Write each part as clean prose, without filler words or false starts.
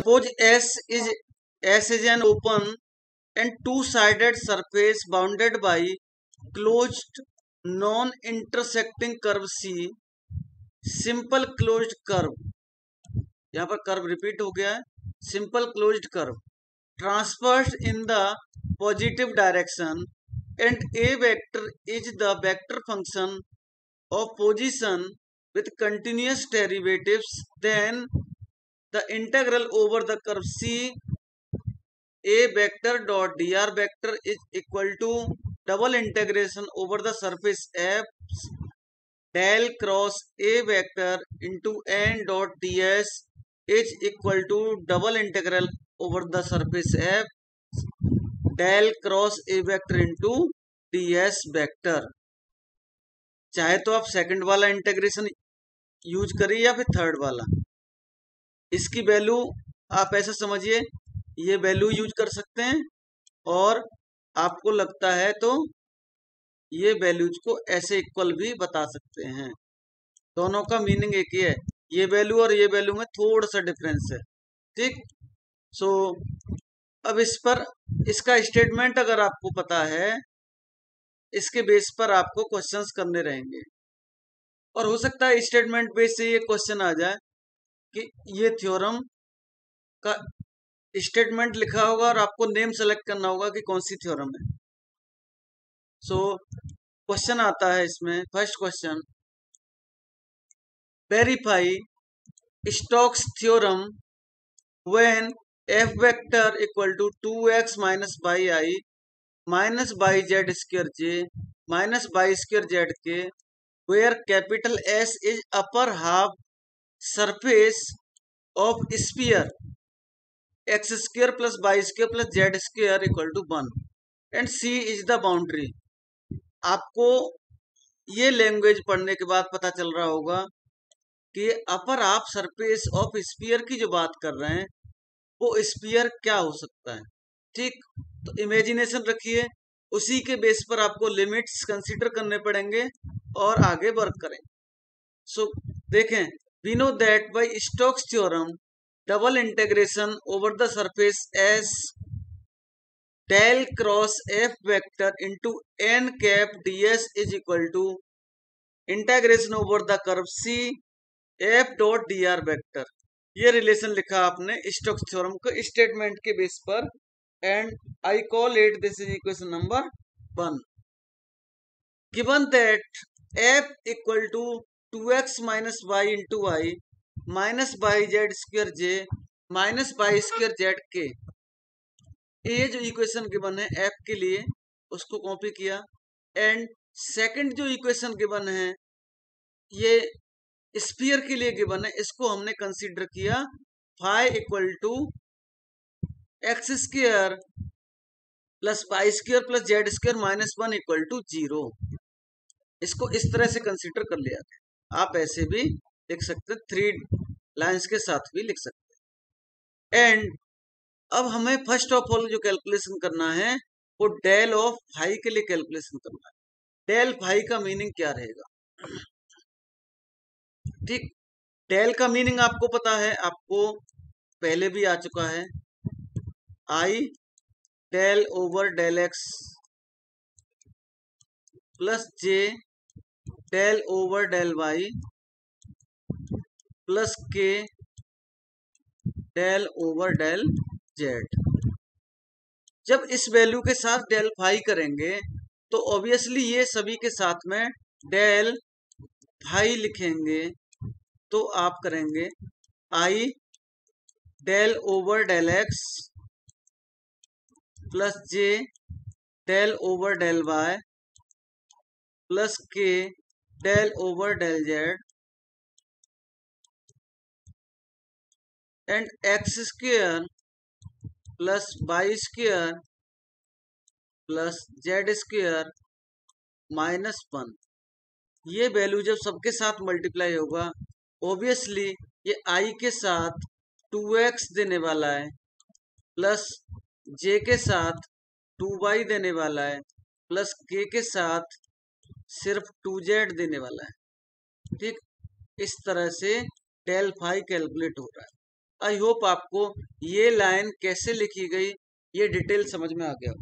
Suppose S is an open and two-sided surface bounded by closed non-intersecting curve C. Simple closed curve, यहाँ पर curve repeat हो गया है. Simple closed curve transferred in the positive direction and A vector is the vector function of position with continuous derivatives, then the integral over the curve C a vector dot dr vector is equal to double integration over the surface f del cross a vector into n dot ds is equal to double integral over the surface f del cross a vector into ds vector. चाहे तो आप second वाला integration use करिए या फिर third वाला. इसकी value आप ऐसा समझिए, ये वैल्यू यूज कर सकते हैं और आपको लगता है तो ये वैल्यूज को ऐसे इक्वल भी बता सकते हैं. दोनों का मीनिंग एक ही है. ये वैल्यू और ये वैल्यू में थोड़ा सा डिफरेंस है. ठीक. सो अब इस पर इसका स्टेटमेंट अगर आपको पता है, इसके बेस पर आपको क्वेश्चंस करने रहेंगे और हो सकता है स्टेटमेंट बेस से ये क्वेश्चन आ जाए कि ये थ्योरम का स्टेटमेंट लिखा होगा और आपको नेम सेलेक्ट करना होगा कि कौन सी थ्योरम है. सो क्वेश्चन आता है इसमें. First question, verify Stokes theorem when f vector equal to 2x minus y i minus by z square j minus y square z k where capital S is upper half surface of sphere x square plus y square plus z square equal to 1 and C is the boundary. आपको ये language पढ़ने के बाद पता चल रहा होगा कि upper half surface of sphere की जो बात कर रहे हैं वो स्फीयर क्या हो सकता है. ठीक. तो इमेजिनेशन रखिए, उसी के बेस पर आपको लिमिट्स कंसीडर करने पड़ेंगे और आगे वर्क करें. सो देखें, we know that by Stokes theorem double integration over the surface S del cross F vector into N cap DS is equal to integration over the curve C F dot D R vector. ये relation लिखा आपने Stokes theorem के statement के base पर and I call it this is equation number 1. Given that f equal to 2x minus Y into Y minus by Z square J minus by square Z के, ये जो equation given है f के लिए उसको copy किया. And second जो equation given है ये स्फीयर के लिए गिवन है, इसको हमने कंसीडर किया phi equal to X square plus Y square plus Z square minus 1 equal to 0. इसको इस तरह से कंसीडर कर लिया. आप ऐसे भी लिख सकते, 3 लाइंस के साथ भी लिख सकते. एंड अब हमें फर्स्ट ऑफ ऑल जो कैलकुलेशन करना है वो डेल ऑफ फाई के लिए कैलकुलेशन करना है. डेल फाई का मीनिंग क्या रहेगा. ठीक. डेल का मीनिंग आपको पता है, आपको पहले भी आ चुका है. I del over del x plus j del over del y plus k del over del z. जब इस वैल्यू के साथ डेल फाई करेंगे तो ऑब्वियसली ये सभी के साथ में डेल फाई लिखेंगे. तो आप करेंगे i del over del x plus j del over del y plus k del over del z and x square plus Y square plus Z square minus 1. ये वैल्यू जब सबके साथ मल्टीप्लाई होगा obviously ये आई के साथ 2x देने वाला है प्लस जे के साथ 2y देने वाला है प्लस के साथ सिर्फ 2z देने वाला है. ठीक. इस तरह से डेल फाई कैलकुलेट हो रहा है. आई होप आपको ये लाइन कैसे लिखी गई ये डिटेल समझ में आ गया।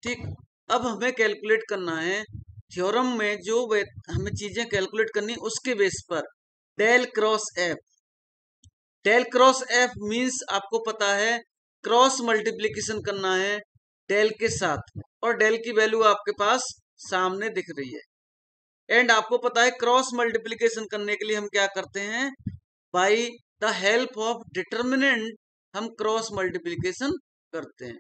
ठीक, अब हमें कैलकुलेट करना है थ्योरम में जो हमें चीजें कैलकुलेट करनी उसके बेस पर del cross F. Del cross F means आपको पता है क्रॉस मल्टीप्लीकेशन करना है डेल के साथ, और डेल की वैल्यू आपके पास सामने दिख रही है। एंड आपको पता है क्रॉस मल्टीप्लीकेशन करने के लिए हम क्या करते हैं, by the help of determinant हम क्रॉस मल्टीप्लीकेशन करते हैं।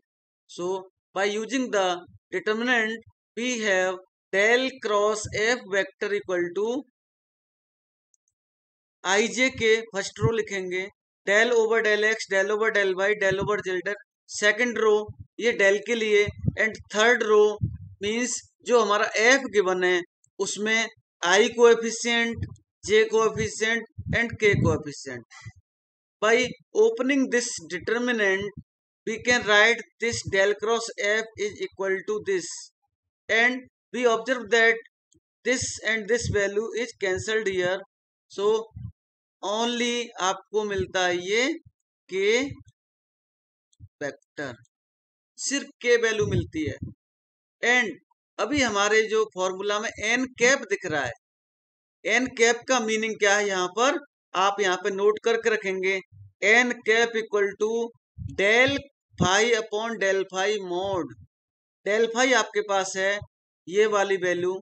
So by using the determinant we have del cross F vector equal to i j k first row लिखेंगे, del over del x, del over del y, del over z, second row ये del के लिए, and third row means जो हमारा F given है उसमें आई coefficient, J coefficient and के coefficient. By opening this determinant we can write this del cross f is equal to this, and we observe that this and this value is cancelled here, so only आपको मिलता है ये k vector, सिर्फ k value मिलती है। And अभी हमारे जो फॉर्मूला में n कैप दिख रहा है, n कैप का मीनिंग क्या है यहाँ पर आप यहाँ पे नोट करके रखेंगे, n cap equal to del phi upon del phi mod. Del phi आपके पास है ये वाली वैल्यू,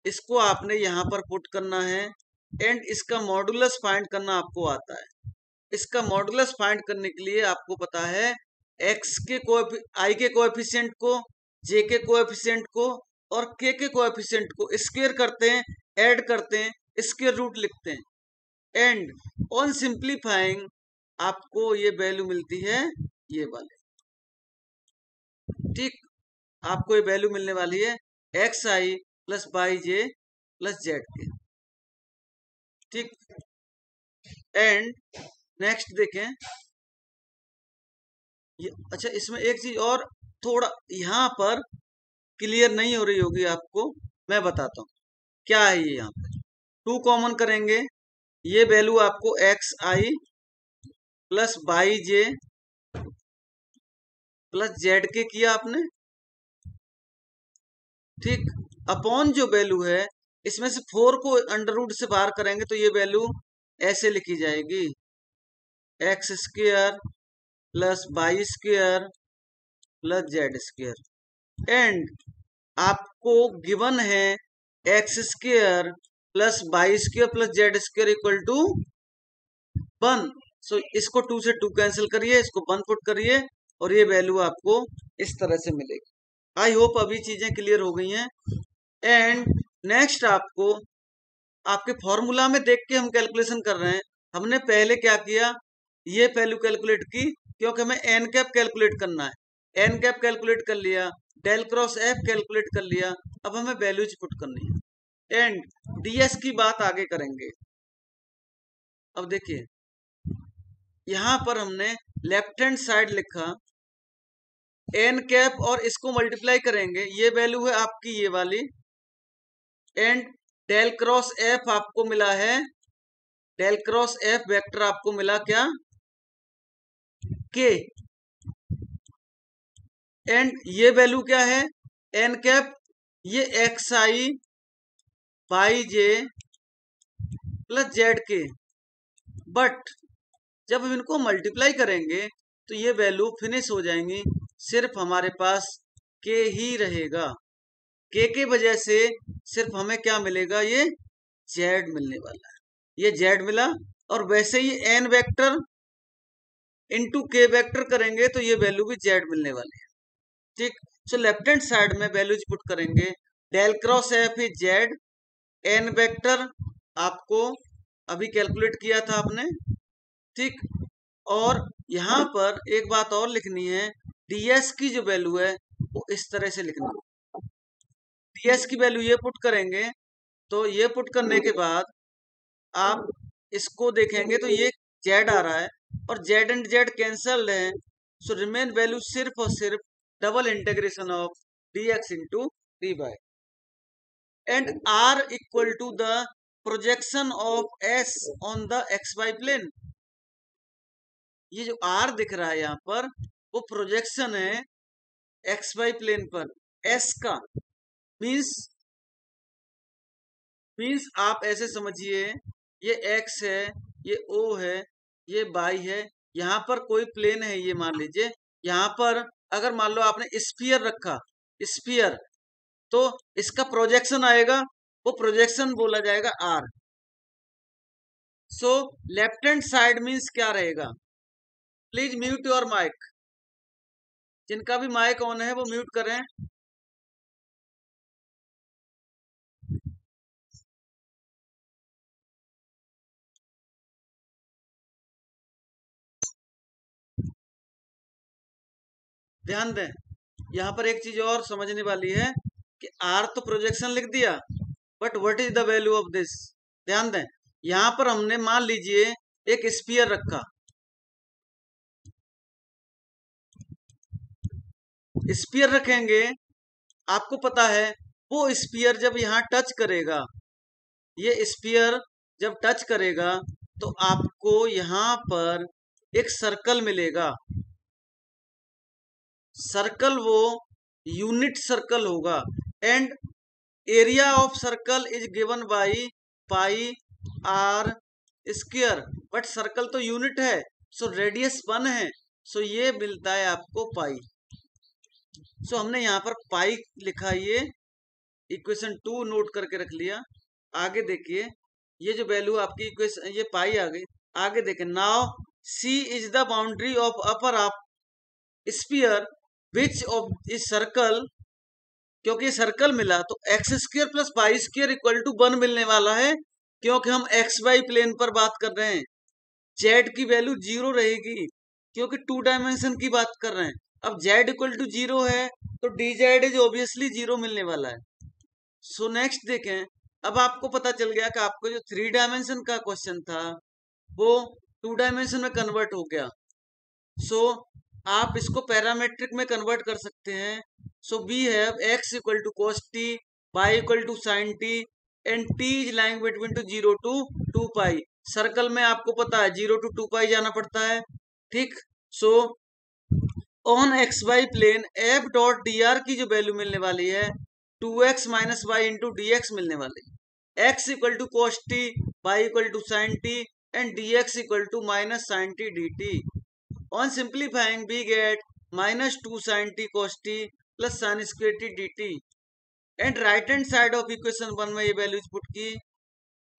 इसको आपने यहाँ पर पुट करना है, एंड इसका मॉडुलस फाइंड करना आपको आता है। इसका मॉडुलस फाइंड करने के लिए आपको पता है x के आई के कोएफिशिएंट को, j के कोएफिशिएंट को और k के कोएफिशिएंट को स्क्वायर करते हैं, ऐड करते हैं, स्क्वायर रूट लिखते हैं, एंड ऑन सिंप्लीफाइंग आपको ये वैल्यू मिलती है ये वाली। ठीक, आपको ये वैल्यू मिलने वाली है एक्स आई प्लस वाई जे प्लस जेड के। ठीक, एंड नेक्स्ट देखें ये, अच्छा इसमें एक चीज और थोड़ा यहाँ पर क्लियर नहीं हो रही होगी आपको, मैं बताता हूँ क्या है ये। यहाँ पे टू कॉमन करेंगे, ये वैल्यू आपको एक्स आई प्लस वाई जे प्लस जेड के किया आपने। ठीक, अपॉन जो वैल्यू है इसमें से 4 को अंडर रूट से बाहर करेंगे तो ये वैल्यू ऐसे लिखी जाएगी, X square plus Y square plus Z square, and आपको गिवन है X square plus Y square plus Z square equal to 1। So इसको 2 से 2 कैंसिल करिए, इसको 1 पुट करिए और ये वैल्यू आपको इस तरह से मिलेगी। आई होप अभी चीजें क्लियर हो गई हैं। एंड नेक्स्ट आपको आपके फॉर्मूला में देख के हम कैलकुलेशन कर रहे हैं। हमने पहले क्या किया, ये वैल्यू कैलकुलेट की क्योंकि हमें एन कैप कैलकुलेट करना है। एन कैप कैलकुलेट कर लिया, डेल क्रॉस एफ कैलकुलेट कर लिया, अब हमें वैल्यूज पुट करनी है एंड डीएस की बात आगे करेंगे। अब देखिए यहां पर हमने लेफ्ट हैंड साइड लिखा एन कैप और इसको मल्टीप्लाई करेंगे, ये वैल्यू है आपकी ये वाली, एंड डेल क्रॉस एफ आपको मिला है, डेल क्रॉस एफ वेक्टर आपको मिला क्या के, एंड ये वैल्यू क्या है एन कैप, ये एक्स आई वाई जे प्लस जेड के, बट जब हम इनको मल्टीप्लाई करेंगे तो ये वैल्यू फिनिश हो जाएंगी, सिर्फ हमारे पास के ही रहेगा। के वजह से सिर्फ हमें क्या मिलेगा, ये जेड मिलने वाला है, ये जेड मिला। और वैसे ही एन वेक्टर इनटू के वेक्टर करेंगे तो ये वैल्यू भी जेड मिलने वाली है। ठीक, सो लेफ्ट हैंड साइड में वैल्यूज पुट करेंगे, del cross F is Z, N vector आपको अभी कैलकुलेट किया था आपने। ठीक, और यहां पर एक बात और लिखनी है, डीएस की जो वैल्यू है वो इस तरह से लिखनी है, डीएस की वैल्यू ये पुट करेंगे, तो ये पुट करने के बाद आप इसको देखेंगे तो ये जेड आ रहा है और जेड एंड जेड कैंसल्ड है, सो रिमेन वैल्यू सिर्फ और सिर्फ double integration of dx into dy, and r equal to the projection of s on the xy plane. ये जो आर दिख रहा है यहाँ पर वो प्रोजेक्शन है एक्स वाई प्लेन पर एस का। मीन्स आप ऐसे समझिए, ये एक्स है, ये ओ है, ये वाई है, यहाँ पर कोई प्लेन है, ये मान लीजिए। यहाँ पर अगर मान लो आपने स्फीयर रखा, स्फीयर, तो इसका प्रोजेक्शन आएगा, वो प्रोजेक्शन बोला जाएगा R. So left hand side means क्या रहेगा? प्लीज म्यूट योर माइक, जिनका भी माइक ऑन है वो म्यूट करें। ध्यान दें, यहाँ पर एक चीज और समझने वाली है कि आर तो प्रोजेक्शन लिख दिया, but what is the value of this? ध्यान दें, यहाँ पर हमने मान लीजिए एक स्फीयर रखा, स्फीयर रखेंगे, आपको पता है वो स्फीयर जब यहाँ टच करेगा, ये स्फीयर जब टच करेगा तो आपको यहाँ पर एक सर्कल मिलेगा। सर्कल वो यूनिट सर्कल होगा, and area of circle is given by pi R square. But circle तो यूनिट है, सो रेडियस 1 है, सो ये मिलता है आपको पाई। सो हमने यहाँ पर पाई लिखा, ये इक्वेशन 2 नोट करके रख लिया। आगे देखिए, ये जो वैल्यू आपकी इक्वेशन, ये पाई आ गई। आगे देखें, now C is the boundary of upper of sphere which of इस सर्कल, क्योंकि सर्कल मिला तो X square plus Y square equal to 1 मिलने वाला है, क्योंकि हम एक्स वाई प्लेन पर बात कर रहे हैं। जेड की वैल्यू 0 रहेगी, क्योंकि 2 डायमेंशन की बात कर रहे हैं। अब जेड इक्वल टू 0 है तो डी जेड इज ऑब्वियसली 0 मिलने वाला है। सो नेक्स्ट देखें, अब आपको पता चल गया कि आपको जो 3 डायमेंशन का क्वेश्चन था वो 2 डायमेंशन में कन्वर्ट हो गया। सो आप इसको पैरामेट्रिक में कन्वर्ट कर सकते हैं। So we have x equal to cos t, y equal to sin t, and t is lying between to 0 to 2 pi. Circle में आपको पता है 0 टू 2 पाई जाना पड़ता है, ठीक। So on X Y plane f dot D R की जो वैल्यू मिलने वाली है 2x minus Y into D X मिलने वाली है। x equal to cos t, y equal to sin t, and dx equal to minus sin t dt। On simplifying, we get minus 2 sin t cos t plus sin square t dt, and right hand side of equation 1 में ये values put की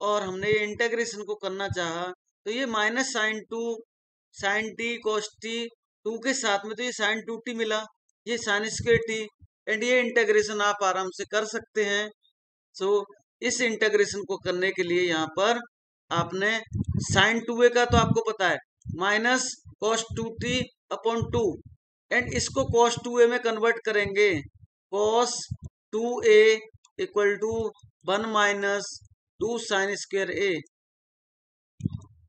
और हमने ये integration को करना चाहा तो ये minus sin t cos t 2 के साथ में तो ये sin 2t मिला, ये sin square t, एंड ये इंटेग्रेशन आप आराम से कर सकते हैं। सो इस इंटेग्रेशन को करने के लिए यहाँ पर आपने sin 2a का तो आपको पता है minus cos 2t upon 2, and इसको cos 2a में कन्वर्ट करेंगे, cos 2a equal to 1 minus 2 sine square a।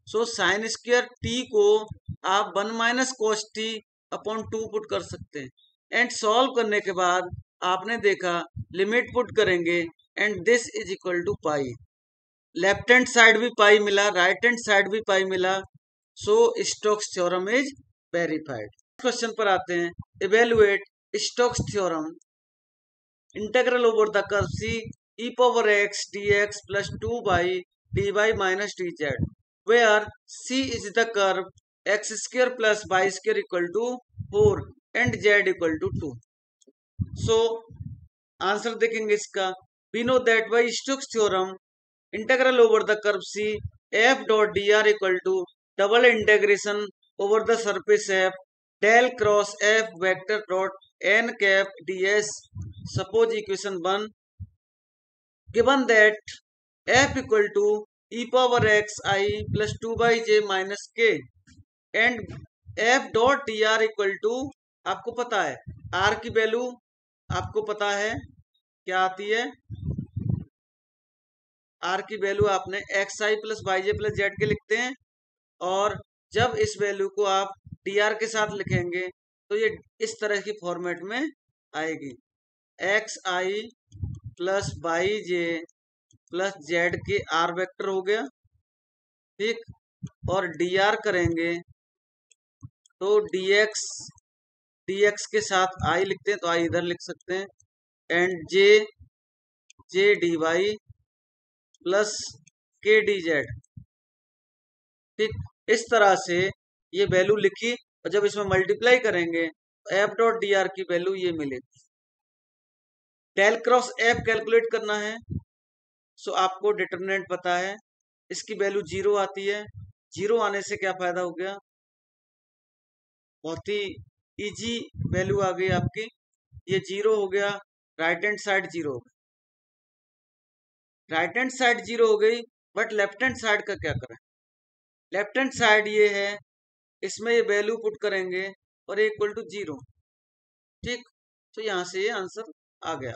So sine square t को आप 1 minus cos t upon 2 put कर सकते हैं, एंड सॉल्व करने के बाद आपने देखा लिमिट पुट करेंगे and this is equal to pi. Left hand side भी पाई मिला, राइट हैंड साइड भी पाई मिला। So Stokes theorem is verified. Question पर आते हैं, evaluate Stokes theorem integral over the curve C e power x dx plus 2 by dy minus dz, where c is the curve x square plus y square equal to 4 and z equal to 2। So answer देखेंगे इसका, we know that by Stokes theorem integral over the curve C f dot dr equal to double integration over the surface f del cross f vector dot n cap ds। Suppose equation 1, given that f equal to e power x I plus 2 by j minus k, and f dot dr equal to, आपको पता है r की value आपको पता है क्या आती है, r की वैल्यू आपने xi प्लस वाई जे प्लस जेड के लिखते हैं, और जब इस वैल्यू को आप dr के साथ लिखेंगे तो ये इस तरह की फॉर्मेट में आएगी, xi प्लस वाई जे प्लस जेड के r वेक्टर हो गया, ठीक, और dr करेंगे तो dx के साथ i लिखते हैं तो i इधर लिख सकते हैं, एंड जे dy प्लस के डी जेड। ठीक, इस तरह से ये वैल्यू लिखी, और जब इसमें मल्टीप्लाई करेंगे तो एफ डॉट डी आर की वैल्यू ये मिलेगी। डेल क्रॉस एफ कैलकुलेट करना है, सो आपको डिटरमिनेंट पता है, इसकी वैल्यू 0 आती है। 0 आने से क्या फायदा हो गया, बहुत ही इजी वैल्यू आ गई आपकी, ये 0 हो गया, राइट हैंड साइड 0 हो गई, राइट हैंड साइड 0 हो गई, बट लेफ्ट हैंड साइड का क्या करें। लेफ्ट हैंड साइड ये है, इसमें ये वैल्यू पुट करेंगे और इक्वल टू 0। ठीक, तो यहां से ये आंसर आ गया।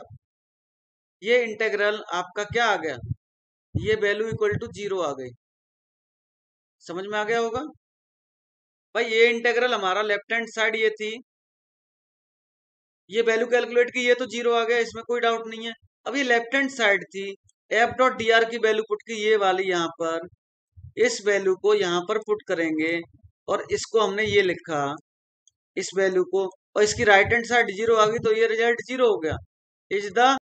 ये इंटेग्रल आपका क्या आ गया, ये वैल्यू इक्वल टू 0 आ गई। समझ में आ गया होगा भाई। ये इंटेग्रल हमारा लेफ्ट हैंड साइड ये थी, ये वैल्यू कैलकुलेट की, ये तो 0 आ गया, इसमें कोई डाउट नहीं है। अब ये लेफ्ट हैंड साइड थी, एफ डॉट डी आर की वैल्यू पुट की, ये वाली यहाँ पर, इस वैल्यू को यहाँ पर पुट करेंगे, और इसको हमने ये लिखा, इस वैल्यू को, और इसकी राइट हैंड साइड 0 आ गई, तो ये रिजल्ट 0 हो गया। Is the